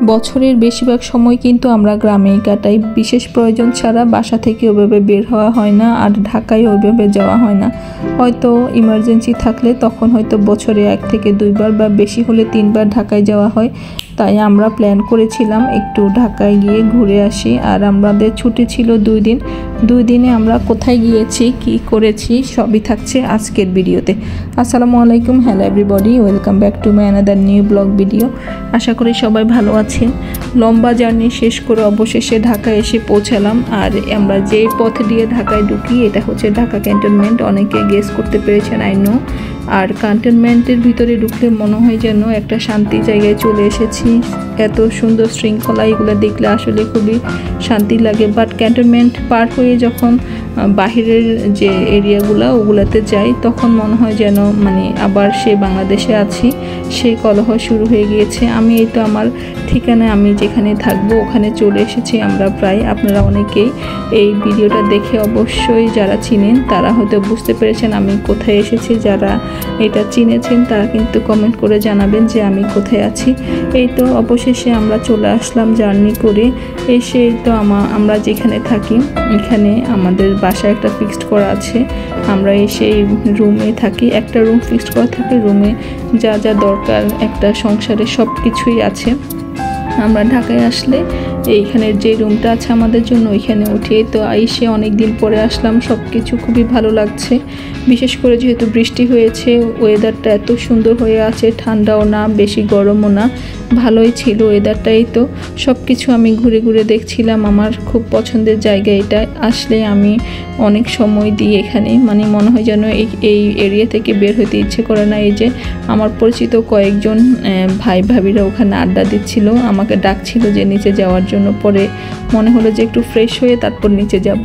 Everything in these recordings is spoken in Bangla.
বছরের বেশিরভাগ সময় কিন্তু আমরা গ্রামেই কাটাই। বিশেষ প্রয়োজন ছাড়া বাসা থেকে ওইভাবে বের হওয়া হয় না, আর ঢাকায় ওইভাবে যাওয়া হয় না। হয়তো ইমার্জেন্সি থাকলে তখন হয়তো বছরে 1 থেকে 2 বার বা বেশি হলে 3 বার ঢাকায় যাওয়া হয়। তাই আমরা প্ল্যান করেছিলাম একটু ঢাকায় গিয়ে ঘুরে আসি। আর আমাদের ছুটি ছিল 2 দিন। 2 দিনে আমরা কোথায় গিয়েছি, কি করেছি, সবই থাকছে আজকের ভিডিওতে। আসসালামু আলাইকুম, hello everybody, welcome back to my another new blog video. আশা করি সবাই ভালো আছেন। লম্বা জার্নি শেষ করে অবশেষে ঢাকায় এসে পৌঁছালাম। আর আমরা যে পথ দিয়ে ঢাকায় ঢুকি এটা হচ্ছে ঢাকা ক্যান্টনমেন্ট। অনেকে গেস করতে পেরেছেন, আই নো। আর ক্যান্টনমেন্টের ভিতরে ঢুকলে মনে হয় যেন একটা শান্তি জায়গায় চলে এসেছি। এত সুন্দর শৃঙ্খলা, এগুলো দেখলে আসলে খুবই শান্তি লাগে। বাট ক্যান্টনমেন্ট পার হয়ে যখন বাহিরের যে এরিয়াগুলো ওগুলাতে যাই তখন মনে হয় যেন আবার সে বাংলাদেশে আছি, সেই কলহ শুরু হয়ে গিয়েছে। আমি এই তো আমার ঠিকানায়, আমি যেখানে থাকবো ওখানে চলে এসেছি আমরা প্রায়। আপনারা অনেকেই এই ভিডিওটা দেখে অবশ্যই যারা চিনেন তারা হয়তো বুঝতে পেরেছেন আমি কোথায় এসেছি। যারা এটা চিনেছেন তারা কিন্তু কমেন্ট করে জানাবেন যে আমি কোথায় আছি। এই তো অবশেষে আমরা চলে আসলাম জার্নি করে। এসে তো আমরা যেখানে থাকি এখানে আমাদের বাসায় একটা ফিক্সড করা আছে। আমরা এসে রুমে থাকি, একটা রুম ফিক্সড করা থাকে। রুমে যা যা দরকার একটা সংসারে সব কিছুই আছে। আমরা ঢাকায় আসলে এইখানের যে রুমটা আছে আমাদের জন্য ওইখানে উঠে তো এসে অনেক দিন পরে আসলাম। সব কিছু খুবই ভালো লাগছে, বিশেষ করে যেহেতু বৃষ্টি হয়েছে, ওয়েদারটা এত সুন্দর হয়ে আছে, ঠান্ডাও না বেশি গরমও না, ভালোই ছিল ওয়েদারটাই। তো সব কিছু আমি ঘুরে ঘুরে দেখছিলাম। আমার খুব পছন্দের জায়গা এটা। আসলে আমি অনেক সময় দিই এখানে, মনে হয় যেন এই এরিয়া থেকে বের হতে ইচ্ছে করে না। এই যে আমার পরিচিত কয়েকজন ভাই ভাবিরা ওখানে আড্ডা দিচ্ছিল, আমাকে ডাকছিল যে নিচে যাওয়ার জন্য। পরে মনে হলো যে একটু ফ্রেশ হয়ে তারপর নিচে যাব।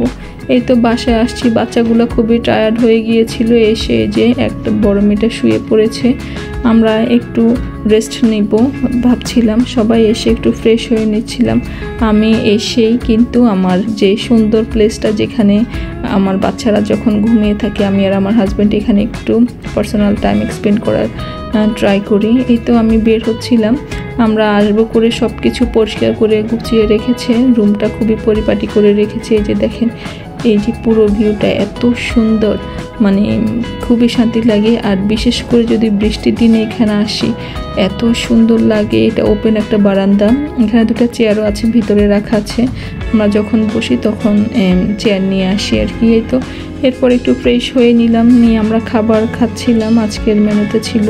এই তো বাসায় আসছি, বাচ্চাগুলো খুবই টায়ার্ড হয়ে গিয়েছিল। এসে যে একটা বড় মেয়েটা শুয়ে পড়েছে, আমরা একটু রেস্ট নিব ভাবছিলাম। সবাই এসে একটু ফ্রেশ হয়ে নিচ্ছিলাম। আমি এসেই কিন্তু আমার যে সুন্দর প্লেসটা যেখানে আমার বাচ্চারা যখন ঘুমিয়ে থাকে আমি আর আমার হাজব্যান্ড এখানে একটু পার্সোনাল টাইম স্পেন্ড করার ট্রাই করি। এই তো আমি বের হচ্ছিলাম। আমরা আসবো করে সব কিছু পরিষ্কার করে গুছিয়ে রেখেছে, রুমটা খুবই পরিপাটি করে রেখেছে। এই যে দেখেন, এই যে পুরো ভিউটা এত সুন্দর, খুবই শান্তি লাগে। আর বিশেষ করে যদি বৃষ্টির দিনে এখানে আসি এত সুন্দর লাগে। এটা ওপেন একটা বারান্দা, এখানে 2টা চেয়ারও আছে, ভিতরে রাখা আছে। আমরা যখন বসি তখন চেয়ার নিয়ে আসি আর কি। এই তো এরপর একটু ফ্রেশ হয়ে নিলাম, নিয়ে আমরা খাবার খাচ্ছিলাম। আজকের মেনুতে ছিল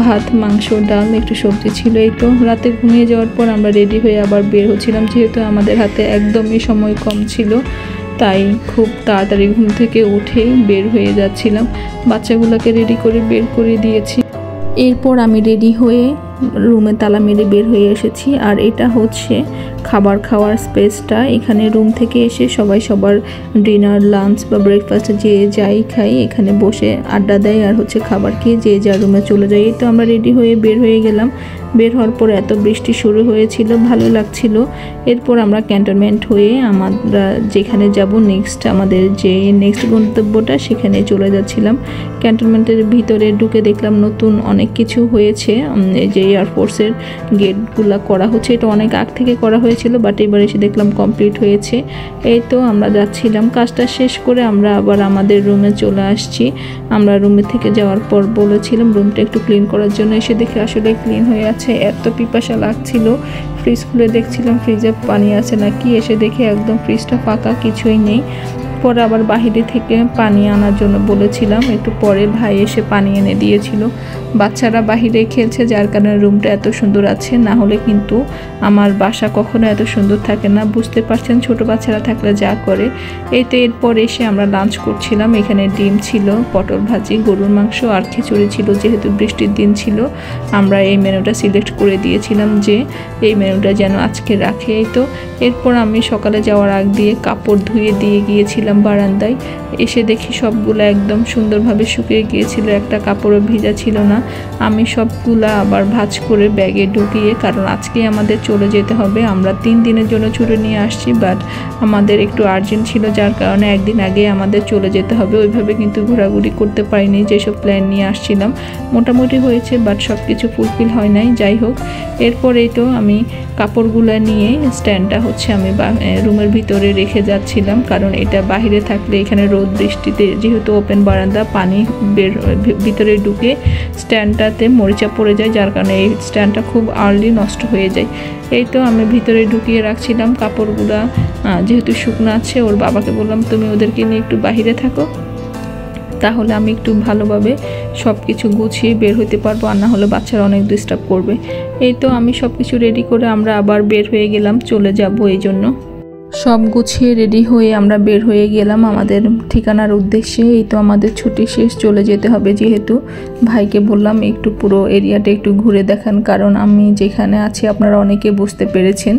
ভাত, মাংস, ডাল, একটু সবজি ছিল। এই তো রাতে ঘুমিয়ে যাওয়ার পর আমরা রেডি হয়ে আবার বের হচ্ছিলাম। যেহেতু আমাদের হাতে একদমই সময় কম ছিল তাই খুব তাড়াতাড়ি ঘুম থেকে উঠেই বের হয়ে যাচ্ছিলাম। বাচ্চাগুলোকে রেডি করে বের করে দিয়েছি। এরপর আমি রেডি হয়ে রুমে তালা মেরে বের হয়ে এসেছি। আর এটা হচ্ছে খাবার খাওয়ার স্পেসটা। এখানে রুম থেকে এসে সবাই সবার ডিনার, লাঞ্চ বা ব্রেকফাস্ট যে যাই খাই এখানে বসে আড্ডা দেয় আর হচ্ছে খাবার খেয়ে যে যার রুমে চলে যায়। এই তো আমরা রেডি হয়ে বের হয়ে গেলাম। বের হওয়ার পর এত বৃষ্টি শুরু হয়েছিল, ভালো লাগছিল। এরপর আমরা ক্যান্টনমেন্ট হয়ে আমরা যেখানে যাব আমাদের যে নেক্সট গন্তব্যটা সেখানে চলে যাচ্ছিলাম। ক্যান্টনমেন্টের ভিতরে ঢুকে দেখলাম নতুন অনেক কিছু হয়েছে। যে এয়ারফোর্সের গেটগুলো করা হচ্ছে, এটা অনেক আগ থেকে করা হয়েছিল, বাট এবার এসে দেখলাম কমপ্লিট হয়েছে। এই তো আমরা যাচ্ছিলাম, কাজটা শেষ করে আমরা আবার আমাদের রুমে চলে আসছি। আমরা রুমে থেকে যাওয়ার পর বলেছিলাম রুমটা একটু ক্লিন করার জন্য, এসে দেখে আসলে ক্লিন হয়ে আছে। এত পিপাসা লাগছিল, ফ্রিজ খুলে দেখছিলাম ফ্রিজে পানি আছে নাকি, এসে দেখে একদম ফ্রিজটা ফাঁকা, কিছুই নেই। পরে আবার বাহিরে থেকে পানি আনার জন্য বলেছিলাম, একটু পরে ভাই এসে পানি এনে দিয়েছিল। বাচ্চারা বাহিরে খেলছে যার কারণে রুমটা এত সুন্দর আছে, না হলে কিন্তু আমার বাসা কখনো এত সুন্দর থাকে না। বুঝতে পারছেন ছোট বাচ্চারা থাকলে যা করে। এই তো এরপর এসে আমরা লাঞ্চ করছিলাম। এখানে ডিম ছিল, পটল ভাজি, গরুর মাংস আর খিচুড়ি ছিল। যেহেতু বৃষ্টির দিন ছিল আমরা এই মেনুটা সিলেক্ট করে দিয়েছিলাম যে এই মেনুটা যেন আজকে রাখে। এই তো এরপর আমি সকালে যাওয়ার আগ দিয়ে কাপড় ধুয়ে দিয়ে গিয়েছিলাম বারান্দায়। এসে দেখি সবগুলো একদম সুন্দরভাবে শুকিয়ে গিয়েছিল, একটা কাপড়ও ভিজা ছিল না। আমি সবগুলা আবার ভাঁজ করে ব্যাগে ঢুকিয়ে, কারণ আজকে আমাদের চলে যেতে হবে। আমরা 3 দিনের জন্য ছুটি নিয়ে আসছি, বাট আমাদের একটু আর্জেন্ট ছিল, যার কারণে একদিন আগে আমাদের চলে যেতে হবে। ওইভাবে কিন্তু ঘোরাঘুরি করতে পারিনি, যেসব প্ল্যান নিয়ে আসছিলাম মোটামুটি হয়েছে, বাট সব কিছু ফুলফিল হয় নাই। যাই হোক, এরপরেই তো আমি কাপড়গুলো নিয়ে স্ট্যান্ডটা আমি রুমের ভিতরে রেখে যাচ্ছিলাম, কারণ এটা বাইরে থাকলে এখানে রোদ বৃষ্টিতে, যেহেতু ওপেন বারান্দা, পানি ভিতরে ঢুকে স্ট্যান্ডটাতে মরিচা পড়ে যায়, যার কারণে এই স্ট্যান্ডটা খুব আর্লি নষ্ট হয়ে যায়। এই তো আমি ভিতরে ঢুকিয়ে রাখছিলাম কাপড়গুলা, যেহেতু শুকনো আছে। ওর বাবাকে বললাম তুমি ওদেরকে নিয়ে একটু বাহিরে থাকো, তাহলে আমি একটু ভালোভাবে সব কিছু গুছিয়ে বের হতে পারবো, আর না হলে বাচ্চারা অনেক ডিস্টার্ব করবে। এই তো আমি সব কিছু রেডি করে আমরা আবার বের হয়ে গেলাম, চলে যাব। এই জন্য সব গুছিয়ে রেডি হয়ে আমরা বের হয়ে গেলাম আমাদের ঠিকানার উদ্দেশ্যে। এই তো আমাদের ছুটি শেষ, চলে যেতে হবে। যেহেতু ভাইকে বললাম একটু পুরো এরিয়াটা একটু ঘুরে দেখান, কারণ আমি যেখানে আছি আপনারা অনেকে বুঝতে পেরেছেন,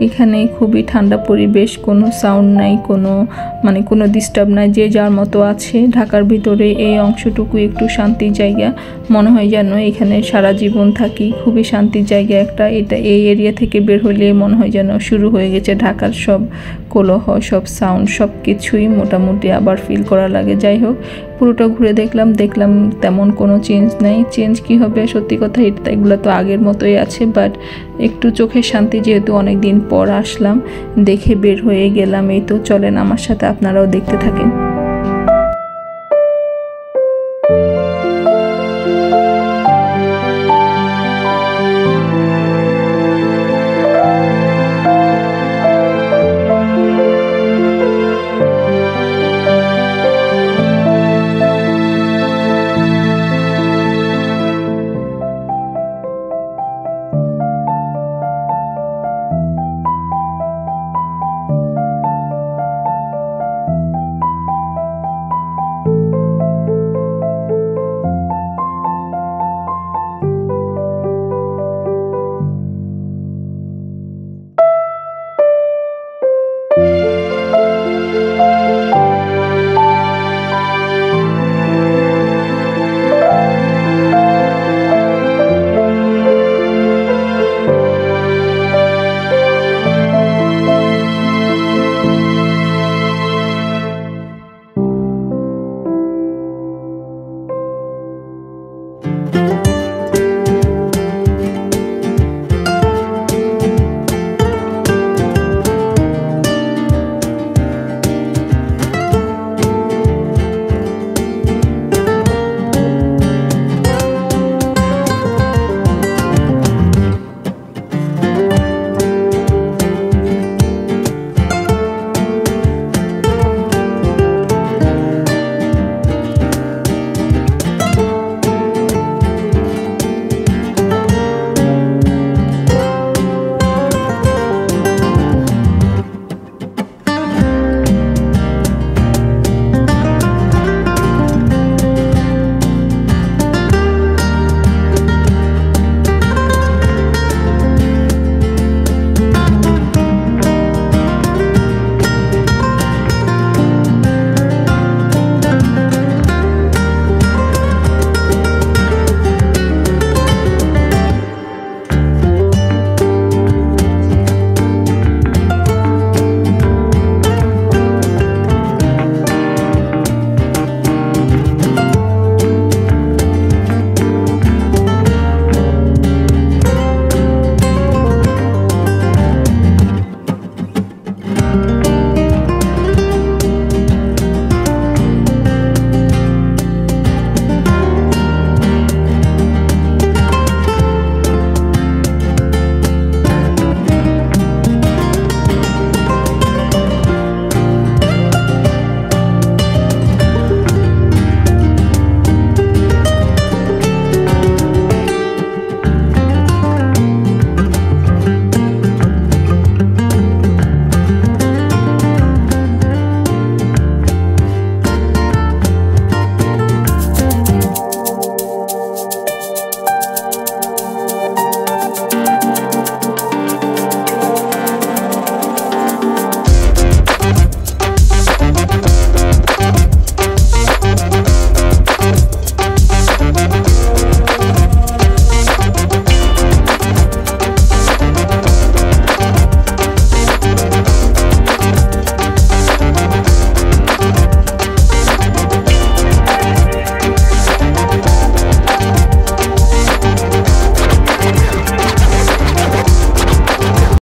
এখানে খুবই ঠান্ডা পরিবেশ, কোনো সাউন্ড নাই, কোনো ডিস্টার্ব নাই, যে যার মতো আছে। ঢাকার ভিতরে এই অংশটুকু একটু শান্তির জায়গা, মনে হয় যেন এখানে সারা জীবন থাকি। খুবই শান্তির জায়গা একটা। এই এরিয়া থেকে বের হলে মনে হয় যেন শুরু হয়ে গেছে ঢাকার সব কোলাহল, সব সাউন্ড, সব কিছুই মোটামুটি আবার ফিল করা লাগে। যাই হোক, পুরোটা ঘুরে দেখলাম তেমন কোনো চেঞ্জ নেই। চেঞ্জ কি হবে, সত্যি কথা এগুলো তো আগের মতোই আছে, বাট একটু চোখের শান্তি, যেহেতু অনেক দিন পর আসলাম, দেখে বের হয়ে গেলাম। এই তো চলেন আমার সাথে, আপনারাও দেখতে থাকেন।